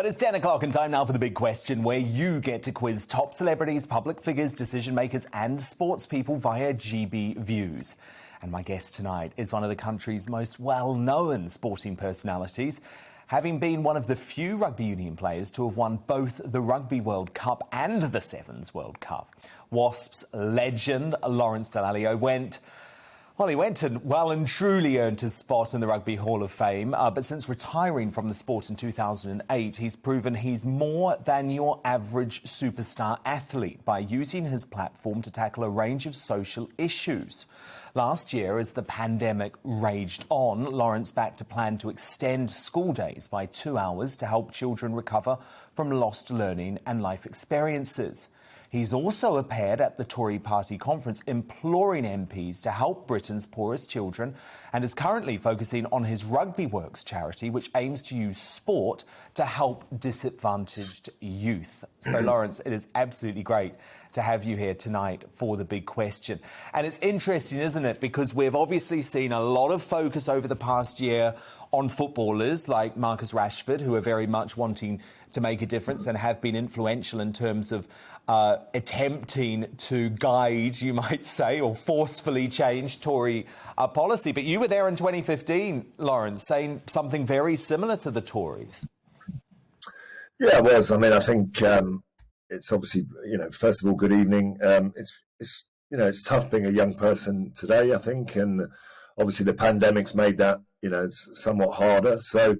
But it's 10 o'clock and time now for the big question, where you get to quiz top celebrities, public figures, decision makers and sports people via GB Views. And my guest tonight is one of the country's most well-known sporting personalities, having been one of the few rugby union players to have won both the Rugby World Cup and the Sevens World Cup. Wasps legend Lawrence Dallaglio went and well and truly earned his spot in the Rugby Hall of Fame. But since retiring from the sport in 2008, he's proven he's more than your average superstar athlete by using his platform to tackle a range of social issues. Last year, as the pandemic raged on, Lawrence backed a plan to extend school days by 2 hours to help children recover from lost learning and life experiences. He's also appeared at the Tory party conference imploring MPs to help Britain's poorest children, and is currently focusing on his Rugby Works charity, which aims to use sport to help disadvantaged youth. So, Lawrence, it is absolutely great to have you here tonight for the big question. And it's interesting, isn't it? Because we've obviously seen a lot of focus over the past year on footballers like Marcus Rashford, who are very much wanting to make a difference and have been influential in terms of attempting to guide, you might say, or forcefully change Tory policy. But you were there in 2015, Lawrence, saying something very similar to the Tories. Yeah, it was. I mean, I think it's obviously, first of all, good evening. It's tough being a young person today, I think, and obviously the pandemic's made that, somewhat harder. So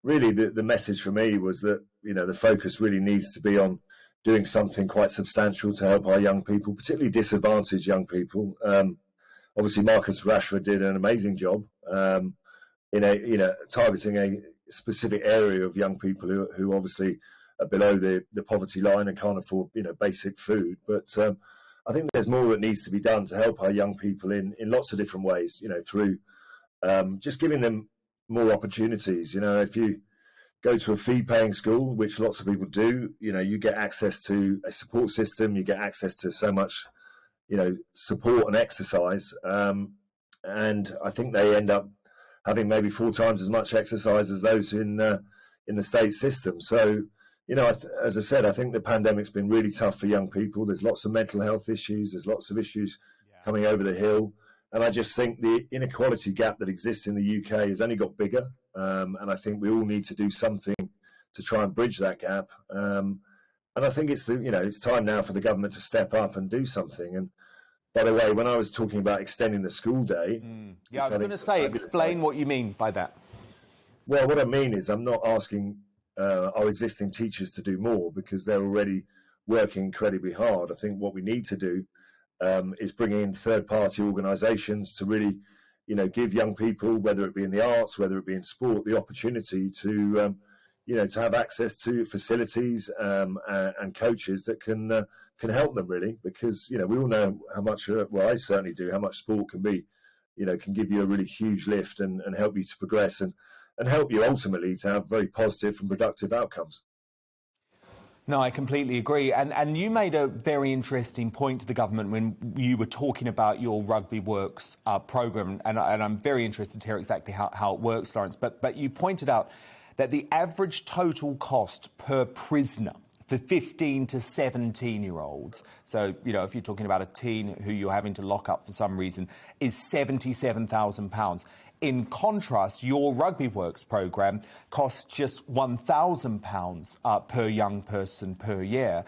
really the message for me was that, the focus really needs to be on doing something quite substantial to help our young people, particularly disadvantaged young people. Obviously, Marcus Rashford did an amazing job targeting a specific area of young people who obviously are below the poverty line and can't afford, basic food. But I think there's more that needs to be done to help our young people in lots of different ways, through just giving them more opportunities. If you go to a fee-paying school, which lots of people do, you get access to a support system, you get access to so much, support and exercise. And I think they end up having maybe 4 times as much exercise as those in the state system. So, as I said, I think the pandemic's been really tough for young people. There's lots of mental health issues. There's lots of issues coming over the hill. And I just think the inequality gap that exists in the UK has only got bigger. And I think we all need to do something to try and bridge that gap. And I think it's time now for the government to step up and do something. And by the way, when I was talking about extending the school day... I was going to say, explain what you mean by that. Well, what I mean is I'm not asking our existing teachers to do more, because they're already working incredibly hard. I think what we need to do is bring in third-party organisations to really, give young people, whether it be in the arts, whether it be in sport, the opportunity to, to have access to facilities and coaches that can help them, really. Because, we all know how much, I certainly do, how much sport can be, can give you a really huge lift and help you to progress and help you ultimately to have very positive and productive outcomes. No, I completely agree. And you made a very interesting point to the government when you were talking about your Rugby Works programme, and I'm very interested to hear exactly how it works, Lawrence. But you pointed out that the average total cost per prisoner for 15 to 17-year-olds, so, if you're talking about a teen who you're having to lock up for some reason, is £77,000. In contrast, your Rugby Works programme costs just £1,000 per young person per year.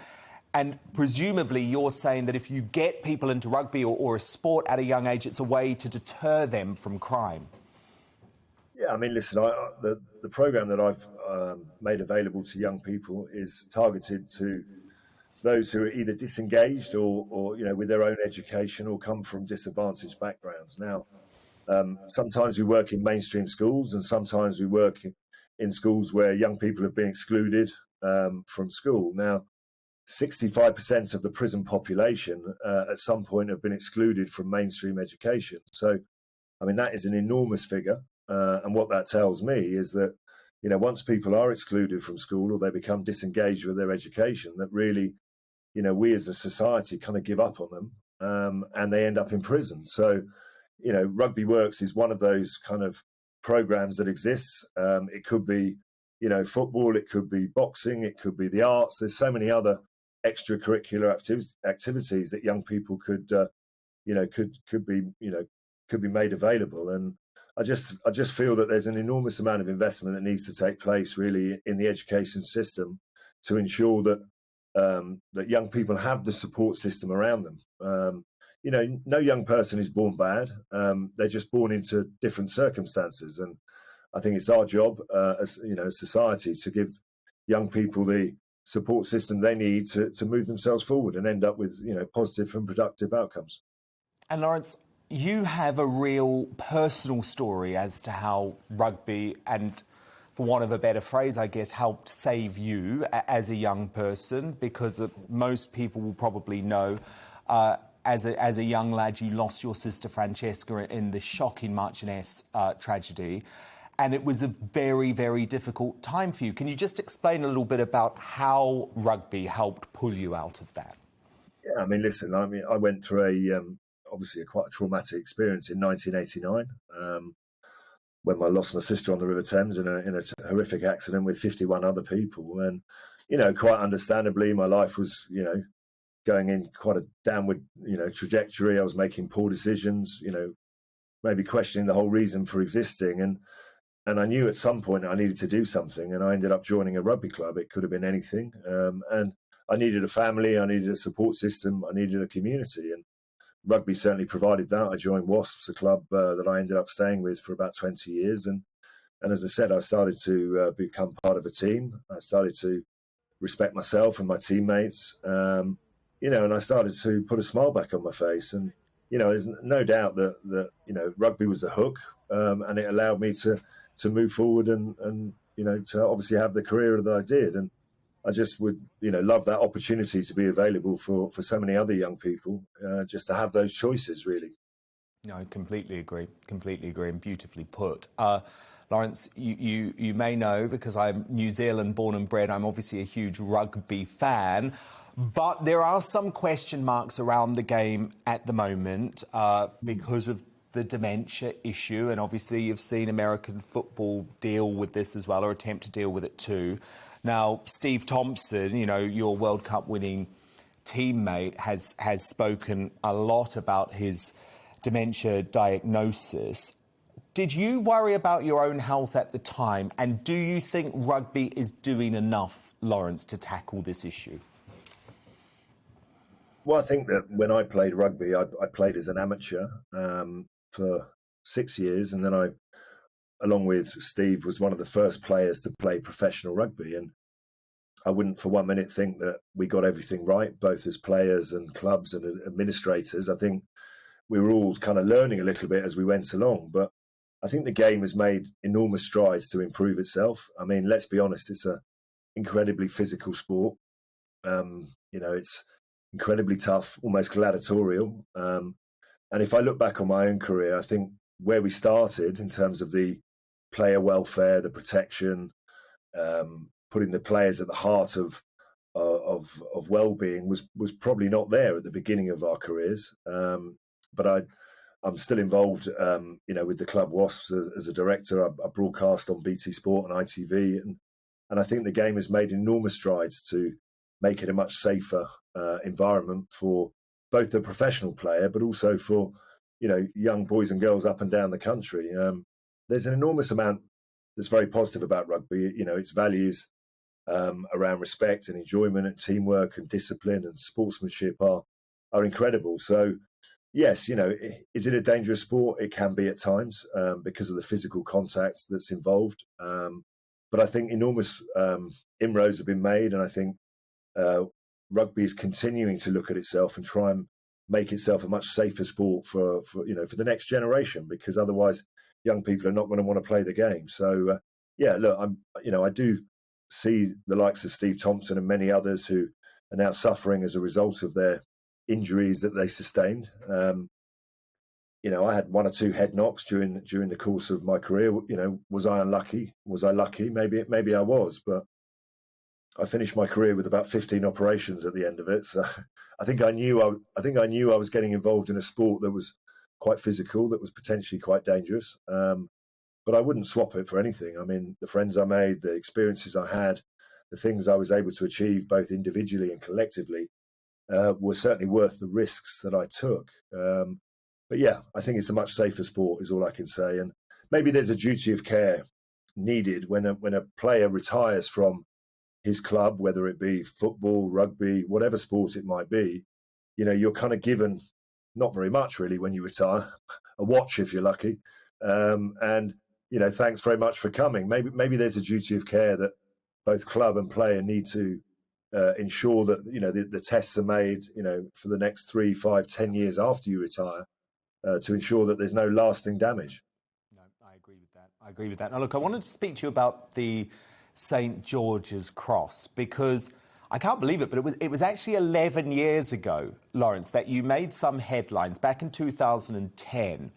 And presumably you're saying that if you get people into rugby or a sport at a young age, it's a way to deter them from crime. Yeah, I mean, listen, the programme that I've made available to young people is targeted to those who are either disengaged or with their own education or come from disadvantaged backgrounds. Now, sometimes we work in mainstream schools, and sometimes we work in schools where young people have been excluded from school. Now, 65% of the prison population at some point have been excluded from mainstream education. So, I mean, that is an enormous figure. And what that tells me is that, once people are excluded from school or they become disengaged with their education, that really, we as a society kind of give up on them and they end up in prison. So, Rugby Works is one of those kind of programs that exists. It could be football, it could be boxing, it could be the arts. There's so many other extracurricular activities that young people could be made available. And I just feel that there's an enormous amount of investment that needs to take place really in the education system to ensure that that young people have the support system around them. No young person is born bad. They're just born into different circumstances, and I think it's our job as society to give young people the support system they need to move themselves forward and end up with positive and productive outcomes. And Lawrence, you have a real personal story as to how rugby and, for want of a better phrase, I guess, helped save you as a young person, because most people will probably know as a young lad you lost your sister Francesca in the shocking Marcinez tragedy. And it was a very, very difficult time for you. Can you just explain a little bit about how rugby helped pull you out of that? Yeah, listen, I went through obviously quite a traumatic experience in 1989 when I lost my sister on the River Thames in a horrific accident with 51 other people. And, quite understandably, my life was, going in quite a downward, trajectory. I was making poor decisions, maybe questioning the whole reason for existing. And I knew at some point I needed to do something, and I ended up joining a rugby club. It could have been anything. And I needed a family, I needed a support system, I needed a community. And rugby certainly provided that. I joined Wasps, a club that I ended up staying with for about 20 years. And as I said, I started to become part of a team. I started to respect myself and my teammates, and I started to put a smile back on my face. And, there's no doubt that rugby was the hook, and it allowed me to move forward and to obviously have the career that I did. And I just would, love that opportunity to be available for so many other young people, just to have those choices, really. No, I completely agree, and beautifully put. Lawrence, you may know, because I'm New Zealand born and bred, I'm obviously a huge rugby fan, but there are some question marks around the game at the moment because of the dementia issue, and obviously you've seen American football deal with this as well, or attempt to deal with it too. Now, Steve Thompson, your World Cup winning teammate, has spoken a lot about his dementia diagnosis. Did you worry about your own health at the time? And do you think rugby is doing enough, Lawrence, to tackle this issue? Well, I think that when I played rugby, I played as an amateur for 6 years, and then I, along with Steve, was one of the first players to play professional rugby. And I wouldn't for 1 minute think that we got everything right, both as players and clubs and administrators. I think we were all kind of learning a little bit as we went along. But I think the game has made enormous strides to improve itself. Let's be honest, it's an incredibly physical sport. It's incredibly tough, almost gladiatorial. And if I look back on my own career, I think where we started in terms of the player welfare, the protection, putting the players at the heart of well-being was probably not there at the beginning of our careers. But I'm still involved, with the club Wasps as a director. I broadcast on BT Sport and ITV, and I think the game has made enormous strides to make it a much safer environment for both the professional player, but also for young boys and girls up and down the country. There's an enormous amount that's very positive about rugby. Its values around respect and enjoyment and teamwork and discipline and sportsmanship are incredible. So yes, is it a dangerous sport? It can be at times because of the physical contact that's involved. But I think enormous inroads have been made, and I think rugby is continuing to look at itself and try and make itself a much safer sport for the next generation, because otherwise young people are not going to want to play the game. So look, I do see the likes of Steve Thompson and many others who are now suffering as a result of their injuries that they sustained. I had one or two head knocks during the course of my career. Was I unlucky? Was I lucky? Maybe I was, but I finished my career with about 15 operations at the end of it. So I think I knew I was getting involved in a sport that was quite physical, that was potentially quite dangerous. but I wouldn't swap it for anything. I mean, the friends I made, the experiences I had, the things I was able to achieve both individually and collectively were certainly worth the risks that I took. But yeah, I think it's a much safer sport is all I can say. And maybe there's a duty of care needed when a player retires from his club, whether it be football, rugby, whatever sport it might be. You're kind of given not very much really when you retire, a watch if you're lucky. And thanks very much for coming. Maybe there's a duty of care that both club and player need to ensure that the tests are made for the next 3, 5, 10 years after you retire to ensure that there's no lasting damage. No, I agree with that. I agree with that. Now, look, I wanted to speak to you about the St. George's Cross because I can't believe it, but it was actually 11 years ago, Lawrence, that you made some headlines back in 2010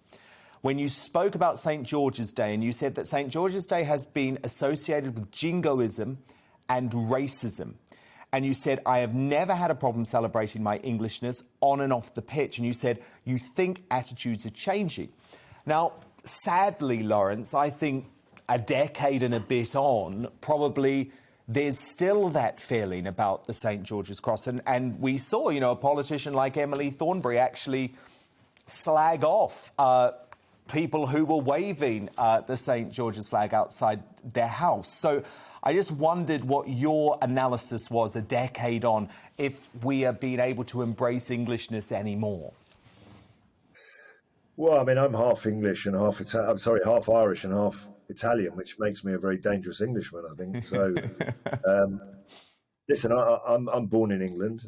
when you spoke about St. George's Day and you said that St. George's Day has been associated with jingoism and racism. And you said, I have never had a problem celebrating my Englishness on and off the pitch. And you said, you think attitudes are changing. Now, sadly, Lawrence, I think a decade and a bit on, probably there's still that feeling about the St. George's Cross. And we saw, a politician like Emily Thornberry actually slag off people who were waving the St. George's flag outside their house. So I just wondered what your analysis was a decade on, if we are being able to embrace Englishness anymore. Well, I mean, I'm half English and half Irish and half Italian, which makes me a very dangerous Englishman, I think. So, listen, I'm born in England,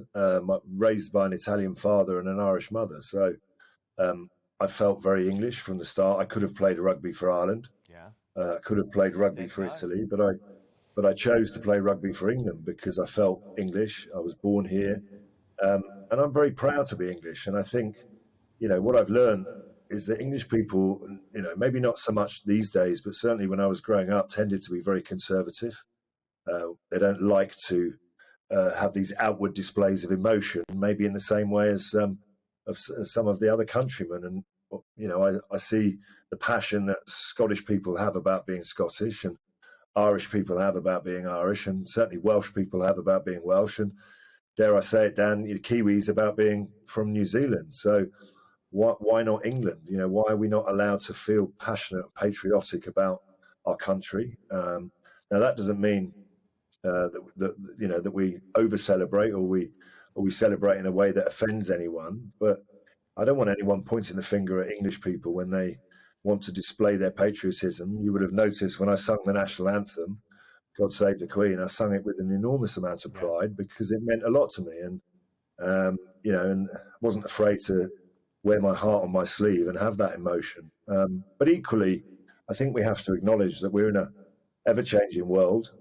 raised by an Italian father and an Irish mother. So I felt very English from the start. I could have played rugby for Ireland. Yeah. I could have played rugby for Italy, but I chose to play rugby for England because I felt English. I was born here. And I'm very proud to be English. And I think, what I've learned is that English people, maybe not so much these days, but certainly when I was growing up, tended to be very conservative. They don't like to have these outward displays of emotion, maybe in the same way as some of the other countrymen. And, I see the passion that Scottish people have about being Scottish and Irish people have about being Irish, and certainly Welsh people have about being Welsh, and dare I say it, Dan, Kiwis about being from New Zealand. So why not England? Why are we not allowed to feel passionate and patriotic about our country? Now that doesn't mean that we over celebrate or we celebrate in a way that offends anyone. But I don't want anyone pointing the finger at English people when they want to display their patriotism. You would have noticed when I sung the national anthem, God Save the Queen, I sung it with an enormous amount of pride because it meant a lot to me. And, and wasn't afraid to wear my heart on my sleeve and have that emotion. But equally, I think we have to acknowledge that we're in a ever-changing world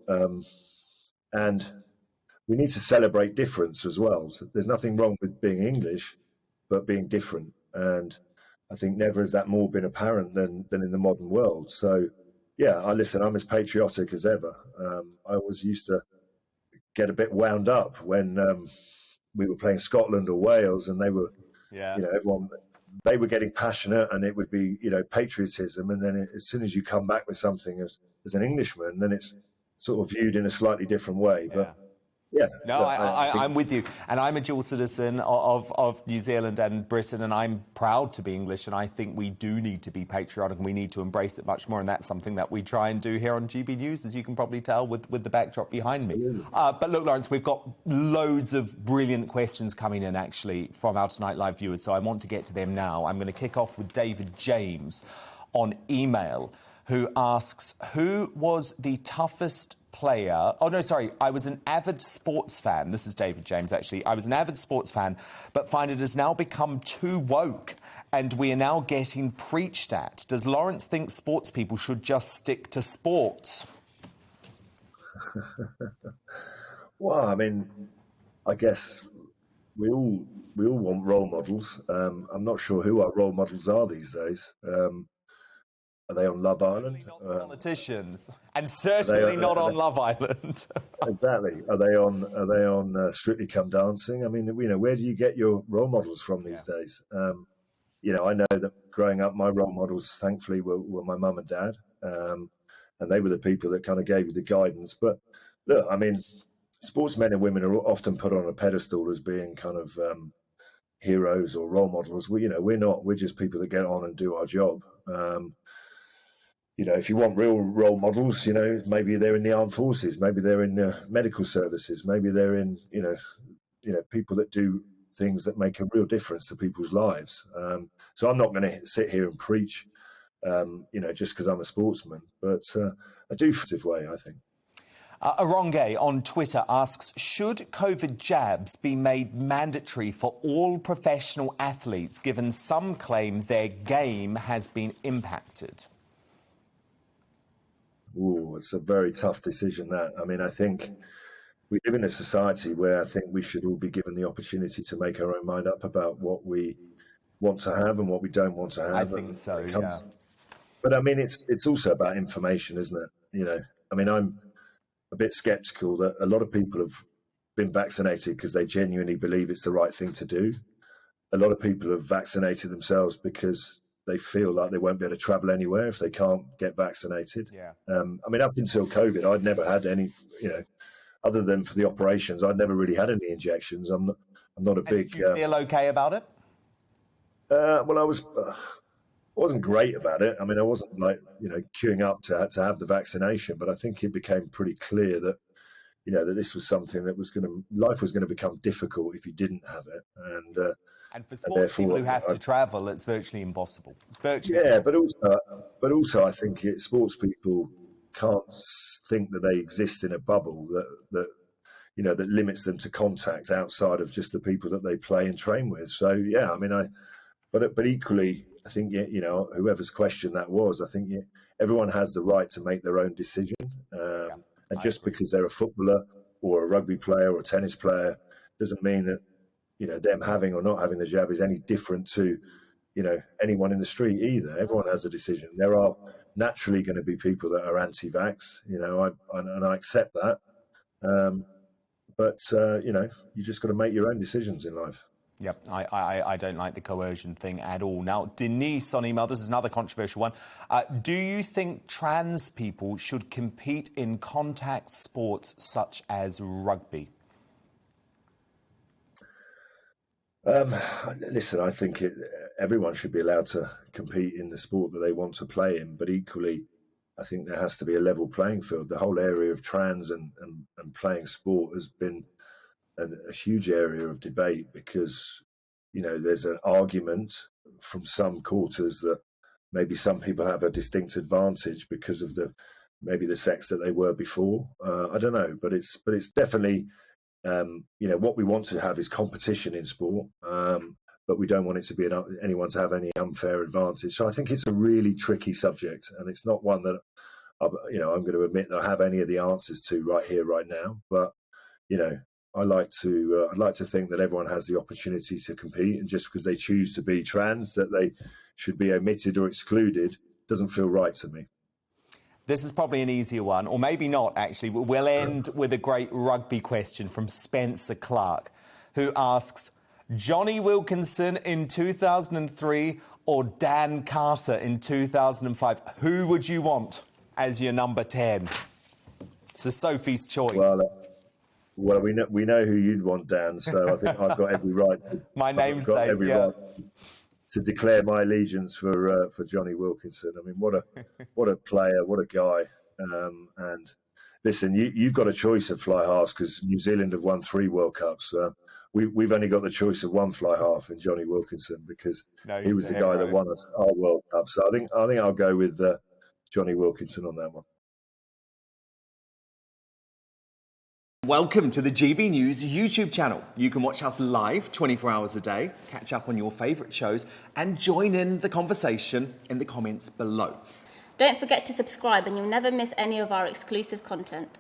and we need to celebrate difference as well. So there's nothing wrong with being English, but being different. And I think never has that more been apparent than in the modern world. So, yeah, I'm as patriotic as ever. I always used to get a bit wound up when we were playing Scotland or Wales and they were, they were getting passionate and it would be, patriotism. And then as soon as you come back with something as an Englishman, then it's sort of viewed in a slightly different way. Yeah. But yeah. No, I'm with you. And I'm a dual citizen of New Zealand and Britain, and I'm proud to be English, and I think we do need to be patriotic and we need to embrace it much more, and that's something that we try and do here on GB News, as you can probably tell with the backdrop behind me. But look, Lawrence, we've got loads of brilliant questions coming in, actually, from our Tonight Live viewers, so I want to get to them now. I'm going to kick off with David James on email, who asks, who was the toughest player? Oh, no, sorry. I was an avid sports fan. This is David James, actually. I was an avid sports fan, but find it has now become too woke and we are now getting preached at. Does Lawrence think sports people should just stick to sports? Well, I mean, I guess we all want role models. I'm not sure who our role models are these days. Are they on Love Island? Not politicians, and certainly not on Love Island. Exactly. Are they on Strictly Come Dancing? I mean, where do you get your role models from these days? I know that growing up, my role models, thankfully, were my mum and dad. And they were the people that kind of gave you the guidance. But look, I mean, sportsmen and women are often put on a pedestal as being kind of heroes or role models. We're not. We're just people that get on and do our job. If you want real role models, maybe they're in the armed forces, maybe they're in medical services, maybe they're in, people that do things that make a real difference to people's lives. So I'm not going to sit here and preach, just because I'm a sportsman, but I do feel this way, I think. Aronge on Twitter asks, should COVID jabs be made mandatory for all professional athletes, given some claim their game has been impacted? Oh, it's a very tough decision, that. I mean, I think we live in a society where I think we should all be given the opportunity to make our own mind up about what we want to have and what we don't want to have. I think so, yeah. But I mean, it's also about information, isn't it? I mean, I'm a bit sceptical that a lot of people have been vaccinated because they genuinely believe it's the right thing to do. A lot of people have vaccinated themselves because they feel like they won't be able to travel anywhere if they can't get vaccinated. Yeah. I mean, up until COVID, I'd never had any, other than for the operations, I'd never really had any injections. I'm not a big. Did you feel okay about it? Well, I wasn't great about it. I mean, I wasn't queuing up to have the vaccination, but I think it became pretty clear that, that this was something that life was going to become difficult if you didn't have it. And for sports people who have to travel, it's virtually impossible. But also I think sports people can't think that they exist in a bubble that limits them to contact outside of just the people that they play and train with. So yeah, I mean, but equally, I think whoever's question that was, I think everyone has the right to make their own decision, and just because they're a footballer or a rugby player or a tennis player doesn't mean that them having or not having the jab is any different to anyone in the street either. Everyone has a decision. There are naturally going to be people that are anti-vax, and I accept that. But you just got to make your own decisions in life. Yep, I don't like the coercion thing at all. Now, Denise on email, this is another controversial one. Do you think trans people should compete in contact sports such as rugby? Listen, I think everyone should be allowed to compete in the sport that they want to play in, but equally, I think there has to be a level playing field. The whole area of trans and playing sport has been a huge area of debate because, there's an argument from some quarters that maybe some people have a distinct advantage because of maybe the sex that they were before. I don't know, but it's definitely, what we want to have is competition in sport, but we don't want it to be anyone to have any unfair advantage. So I think it's a really tricky subject, and it's not one that I'm going to admit that I have any of the answers to right here, right now. But I'd like to think that everyone has the opportunity to compete, and just because they choose to be trans, that they should be omitted or excluded, doesn't feel right to me. This is probably an easier one, or maybe not, actually. We'll end with a great rugby question from Spencer Clark, who asks, Johnny Wilkinson in 2003 or Dan Carter in 2005? Who would you want as your number 10? So Sophie's choice. Well, we know who you'd want, Dan, so I think I've got every right to... My namesake, right to declare my allegiance for Johnny Wilkinson. I mean, what a player, what a guy. And listen, you've got a choice of fly halves because New Zealand have won 3 World Cups. We've only got the choice of one fly half in Johnny Wilkinson because he was the guy that won us our World Cup. So I think I'll go with Johnny Wilkinson on that one. Welcome to the GB News YouTube channel. You can watch us live 24 hours a day, catch up on your favourite shows and join in the conversation in the comments below. Don't forget to subscribe and you'll never miss any of our exclusive content.